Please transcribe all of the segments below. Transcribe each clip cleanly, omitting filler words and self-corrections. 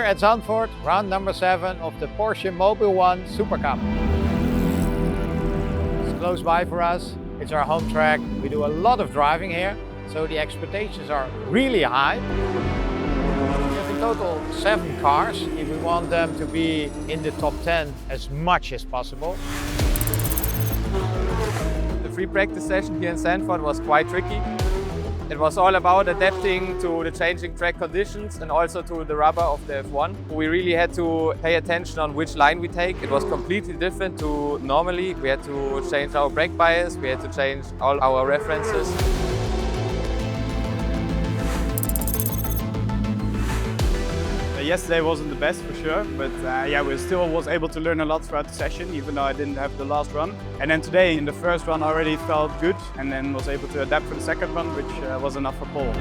at Zandvoort, round number 7 of the Porsche Mobil 1 Supercup. It's close by for us, it's our home track, we do a lot of driving here, so the expectations are really high. We have in total 7 cars, if we want them to be in the top 10 as much as possible. The free practice session here in Zandvoort was quite tricky. It was all about adapting to the changing track conditions and also to the rubber of the F1. We really had to pay attention on which line we take. It was completely different to normally. We had to change our brake bias, we had to change all our references. Yesterday wasn't the best for sure, but yeah, we still was able to learn a lot throughout the session, even though I didn't have the last run. And then today, in the first run, I already felt good, and then was able to adapt for the second one, which was enough for pole.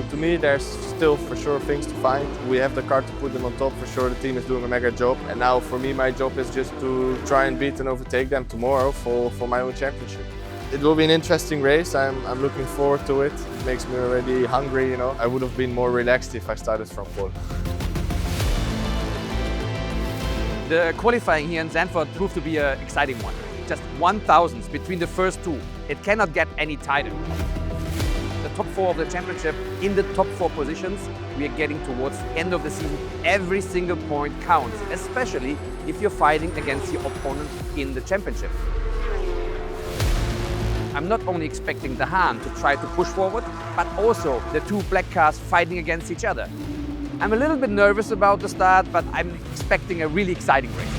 To me, there's still for sure things to find. We have the car to put them on top for sure. The team is doing a mega job, and now for me, my job is just to try and beat and overtake them tomorrow for my own championship. It will be an interesting race. I'm looking forward to it. It makes me already hungry, you know. I would have been more relaxed if I started from pole. The qualifying here in Zandvoort proved to be an exciting one. Just 1,000ths between the first two. It cannot get any tighter. The top 4 of the championship in the top 4 positions. We are getting towards the end of the season. Every single point counts, especially if you're fighting against your opponent in the championship. I'm not only expecting the Hahn to try to push forward, but also the 2 black cars fighting against each other. I'm a little bit nervous about the start, but I'm expecting a really exciting race.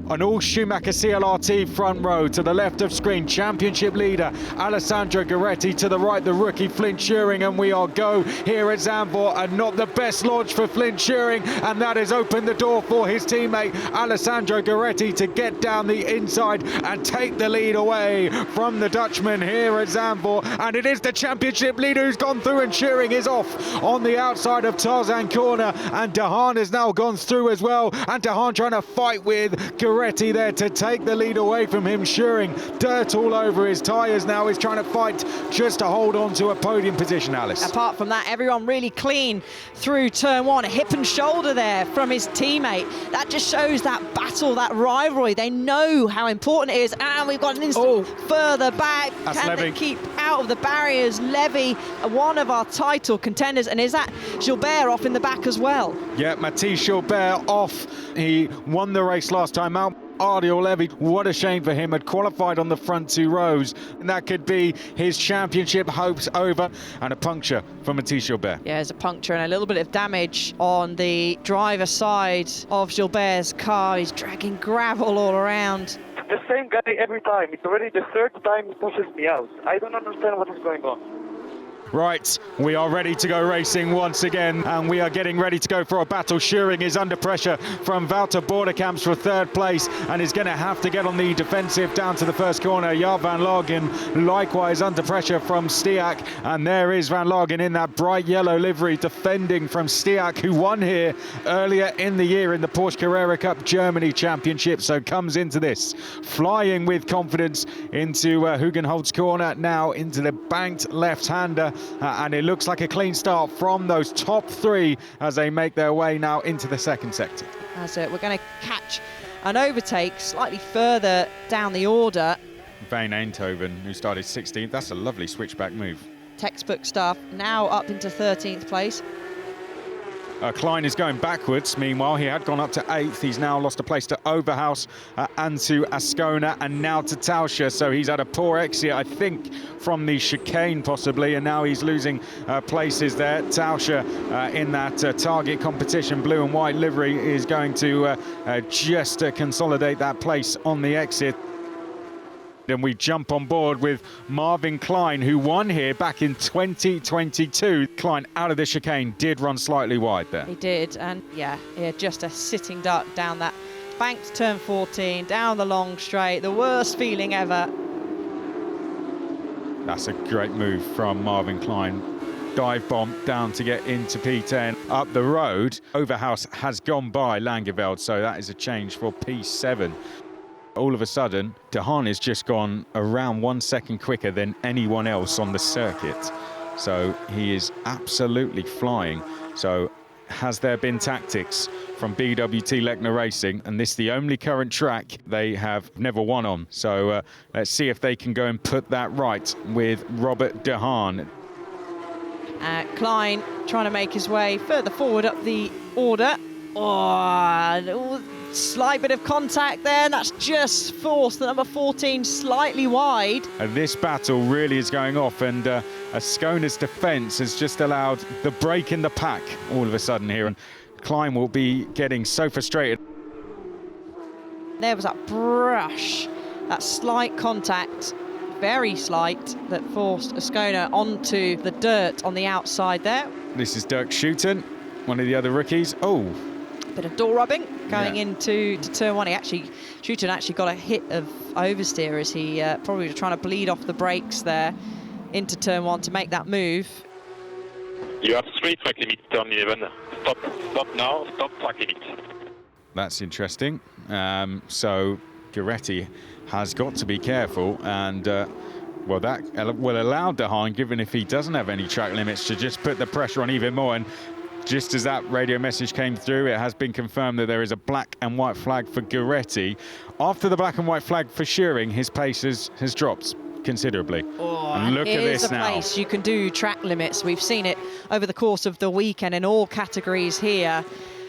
On all Schumacher CLRT front row, to the left of screen, championship leader Alessandro Gueretti, to the right the rookie Flint Schuring, and we are go here at Zandvoort, and not the best launch for Flint Schuring, and that has opened the door for his teammate Alessandro Gueretti to get down the inside and take the lead away from the Dutchman here at Zandvoort, and it is the championship leader who's gone through, and Schuring is off on the outside of Tarzan corner, and De Haan has now gone through as well, and De Haan trying to fight with Gueretti there to take the lead away from him. Schuring, dirt all over his tyres now, is trying to fight just to hold on to a podium position, Alice. Apart from that, everyone really clean through turn 1. A hip and shoulder there from his teammate. That just shows that battle, that rivalry. They know how important it is, and we've got an instant further back. That's Can Levy. they keep out of the barriers? Levy, one of our title contenders, and is that Gilbert off in the back as well? Yeah, Mathis Gilbert off. He won the race last time out. Ardiel Levy, what a shame for him, had qualified on the front 2 rows, and that could be his championship hopes over, and a puncture for Mathis Gilbert. Yeah, there's a puncture and a little bit of damage on the driver's side of Gilbert's car. He's dragging gravel all around. The same guy every time. It's already the 3rd time he pushes me out. I don't understand what is going on. Right, we are ready to go racing once again, and we are getting ready to go for a battle. Schuring is under pressure from Wouter Bordekamps for 3rd place, and is going to have to get on the defensive down to the first corner. Jaap van Lagen likewise under pressure from Stiak, and there is Van Lagen in that bright yellow livery, defending from Stiak, who won here earlier in the year in the Porsche Carrera Cup Germany Championship, so comes into this flying with confidence into Hugenholtz corner, now into the banked left-hander. And it looks like a clean start from those top 3 as they make their way now into the second sector. That's it. We're going to catch an overtake slightly further down the order. Van Eindhoven, who started 16th, that's a lovely switchback move. Textbook stuff, now up into 13th place. Klein is going backwards. Meanwhile, he had gone up to 8th. He's now lost a place to Overhaus and to Ascona, and now to Tauscher. So he's had a poor exit, I think, from the chicane possibly, and now he's losing places there. Tauscher in that target competition blue and white livery is going to just consolidate that place on the exit. And we jump on board with Marvin Klein, who won here back in 2022. Klein out of the chicane, did run slightly wide there. He did, and yeah, just a sitting duck down that banked turn 14, down the long straight, the worst feeling ever. That's a great move from Marvin Klein. Dive bomb down to get into P10. Up the road, Overhaus has gone by Langeveld, so that is a change for P7. All of a sudden, De Haan has just gone around 1 second quicker than anyone else on the circuit. So he is absolutely flying. So has there been tactics from BWT Lechner Racing? And this is the only current track they have never won on. So let's see if they can go and put that right with Robert De Haan. Klein trying to make his way further forward up the order. Oh, slight bit of contact there, and that's just forced the number 14 slightly wide. And this battle really is going off, and Ascona's defence has just allowed the break in the pack all of a sudden here, and Klein will be getting so frustrated. There was that brush, that slight contact, very slight, that forced Ascona onto the dirt on the outside there. This is Dirk Schouten, one of the other rookies. Oh, bit of door rubbing going into turn one. Schouten actually got a hit of oversteer as he probably was trying to bleed off the brakes there into turn one to make that move. You have 3 track limit, turn 11. Stop now, stop track limit. that's interesting. So Gueretti has got to be careful, and well, that will allow De Haan, given if he doesn't have any track limits, to just put the pressure on even more. And just as that radio message came through, it has been confirmed that there is a black and white flag for Gueretti. After the black and white flag for Shearing, his pace has dropped considerably. Oh, and look at this now. Here's a place you can do track limits. We've seen it over the course of the weekend in all categories here.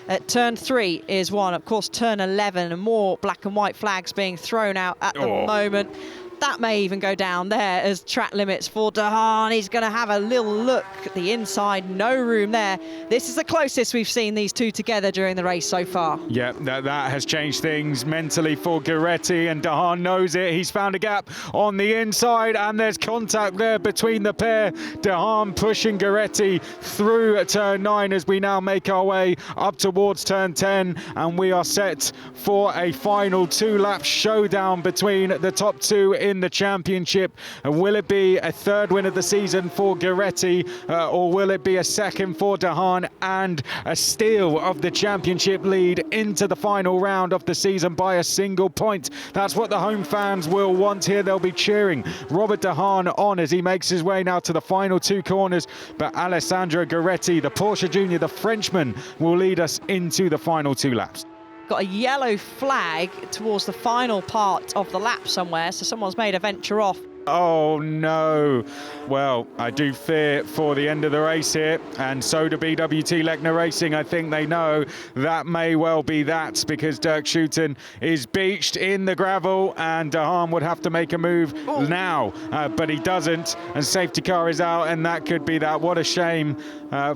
At turn 3 is one. Of course, turn 11, and more black and white flags being thrown out at the moment. That may even go down there as track limits for De Haan. He's going to have a little look at the inside. No room there. This is the closest we've seen these two together during the race so far. Yeah, that has changed things mentally for Gueretti, and De Haan knows it. He's found a gap on the inside, and there's contact there between the pair. De Haan pushing Gueretti through at turn 9 as we now make our way up towards turn 10, and we are set for a final 2-lap showdown between the top two in the championship. Will it be a third win of the season for Gueretti, or will it be a second for De Haan and a steal of the championship lead into the final round of the season by a single point? That's what the home fans will want here. They'll be cheering Robert De Haan on as he makes his way now to the final 2 corners, but Alessandro Gueretti, the Porsche Junior, the Frenchman, will lead us into the final 2 laps. Got a yellow flag towards the final part of the lap somewhere, so someone's made a venture off. Oh no. Well, I do fear for the end of the race here, and so do BWT Lechner Racing. I think they know that may well be that, because Dirk Schouten is beached in the gravel, and De Haan would have to make a move now, but he doesn't, and safety car is out, and that could be that. What a shame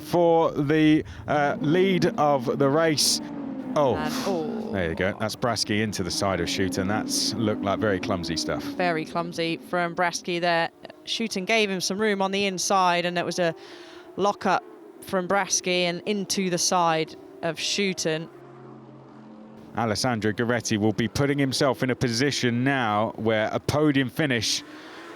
for the lead of the race. There you go. That's Brasky into the side of Schouten. That's looked like very clumsy stuff. Very clumsy from Brasky there. Schouten gave him some room on the inside, and it was a lock-up from Brasky and into the side of Schouten. Alessandro Gueretti will be putting himself in a position now where a podium finish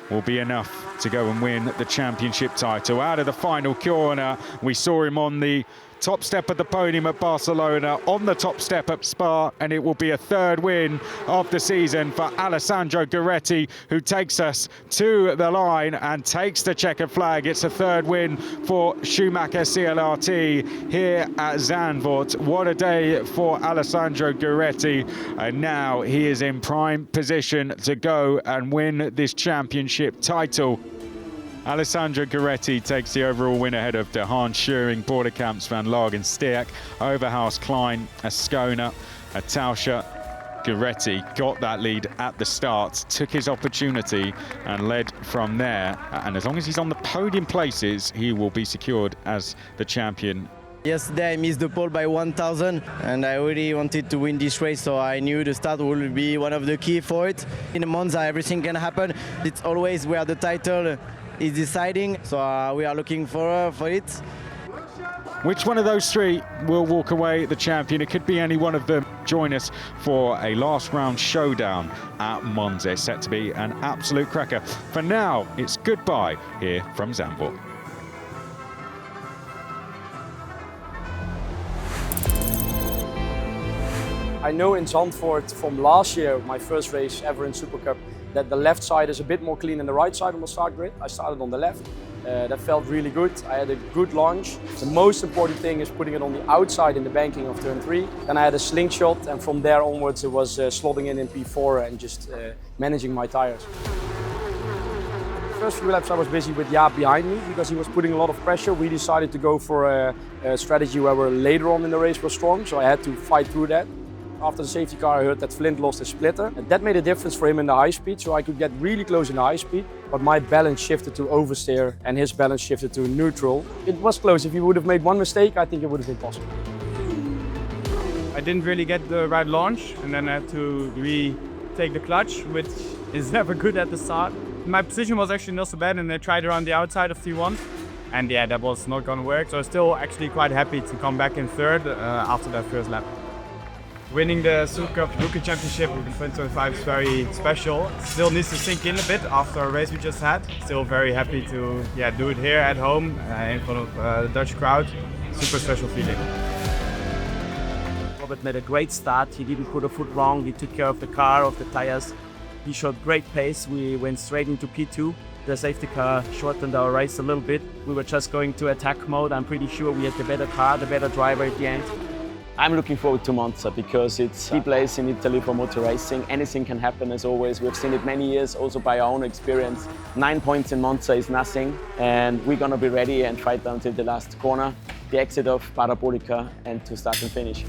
will be enough to go and win the championship title. Out of the final corner, we saw him on the top step of the podium at Barcelona, on the top step at Spa, and it will be a third win of the season for Alessandro Gueretti, who takes us to the line and takes the checkered flag. It's a third win for Schumacher CLRT here at Zandvoort. What a day for Alessandro Gueretti, and now he is in prime position to go and win this championship title. Alessandro Gueretti takes the overall win ahead of De Haan, Shearing, Borderkamps, Van Lagen, Stierk, Overhaus, Klein, Ascona, Tauscher. Gueretti got that lead at the start, took his opportunity and led from there. And as long as he's on the podium places, he will be secured as the champion. Yesterday I missed the pole by 1,000, and I really wanted to win this race, so I knew the start would be one of the key for it. In Monza everything can happen. It's always where the title is deciding, so we are looking for it. Which one of those three will walk away the champion? It could be any one of them. Join us for a last round showdown at Monza. It's set to be an absolute cracker. For now, it's goodbye here from Zandvoort. I know in Zandvoort from last year, my first race ever in Supercup, that the left side is a bit more clean than the right side on the start grid. I started on the left. That felt really good. I had a good launch. The most important thing is putting it on the outside in the banking of turn 3. Then I had a slingshot, and from there onwards it was slotting in P4 and just managing my tires. First few laps I was busy with Jaap behind me because he was putting a lot of pressure. We decided to go for a strategy where we're later on in the race were strong, so I had to fight through that. After the safety car, I heard that Flint lost his splitter. And that made a difference for him in the high speed, so I could get really close in the high speed. But my balance shifted to oversteer and his balance shifted to neutral. It was close. If he would have made one mistake, I think it would have been possible. I didn't really get the right launch, and then I had to retake the clutch, which is never good at the start. My position was actually not so bad, and I tried around the outside of T1. And yeah, that was not going to work. So I was still actually quite happy to come back in third after that first lap. Winning the Supercup Rookie Championship with the 2025 is very special. It still needs to sink in a bit after a race we just had. Still very happy to do it here at home in front of the Dutch crowd. Super special feeling. Robert made a great start. He didn't put a foot wrong. He took care of the car, of the tires. He showed great pace. We went straight into P2. The safety car shortened our race a little bit. We were just going to attack mode. I'm pretty sure we had the better car, the better driver at the end. I'm looking forward to Monza because it's the place in Italy for motor racing. Anything can happen as always. We've seen it many years also by our own experience. 9 points in Monza is nothing, and we're gonna be ready and fight until the last corner, the exit of Parabolica, and to start and finish.